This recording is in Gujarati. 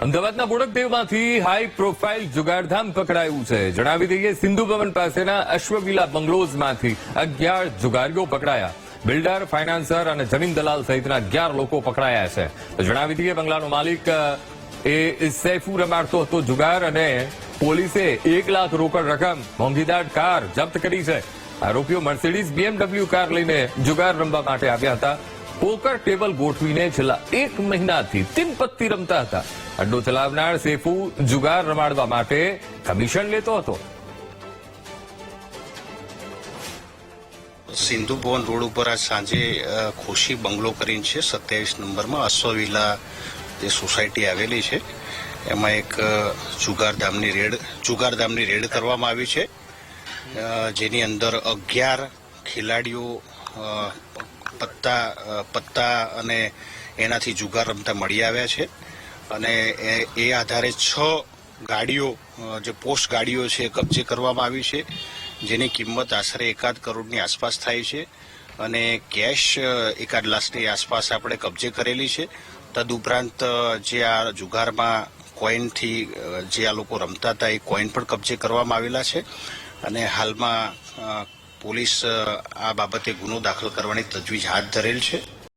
અમદાવાદના બોડકદેવમાંથી હાઈ પ્રોફાઇલ જુગારધામ પકડાયું છે. જણાવી દઈએ, સિંધુ ભવન પાસેના અશ્વવિલા બંગલોઝમાંથી 11 જુગારીઓ પકડાયા. બિલ્ડર, ફાઇનાન્સર અને જમીન દલાલ સહિતના 11 લોકો પકડાયા છે. જણાવી દઈએ, બંગલાનો માલિક એ સૈફુ રમાડતો હતો જુગાર અને પોલીસે 1 લાખ રોકડ રકમ, મોંઘીદાટ કાર જપ્ત કરી છે. આરોપીઓ મર્સિડીઝ BMW કાર લઈને જુગાર રમવા માટે આવ્યા હતા. પોકર ટેબલ ગોઠવીને છેલ્લા 1 મહિનાથી તીન-પત્તી રમતા હતા. અડ્ડો ચલાવનાર સૈફુ જુગાર રમાડવા માટે કમિશન લેતો હતો. સિંધુ ભવન રોડ ઉપર આજ સાંજે ખુશી બંગલો કરીને છે 27 નંબરમાં અશ્વવિલા જે સોસાયટી આવેલી છે, એમાં એક જુગારધામની રેડ કરવામાં આવી છે, જેની અંદર 11 ખેલાડીઓ પત્તા અને એનાથી જુગાર રમતા મળી આવ્યા છે. અને એ આધારે 6 ગાડીઓ, જે પોસ્ટ ગાડીઓ છે, કબજે કરવામાં આવી છે, જેની કિંમત આશરે 1.5 કરોડની આસપાસ થાય છે. અને કેશ 1.5 લાખની આસપાસ આપણે કબજે કરેલી છે. તદુપરાંત જે આ જુગારમાં કોઈનથી જે આ લોકો રમતા હતા એ કોઈન પણ કબજે કરવામાં આવેલા છે. અને હાલમાં પોલીસ આ બાબતે ગુનો દાખલ કરવાની તજવીજ હાથ ધરેલ છે.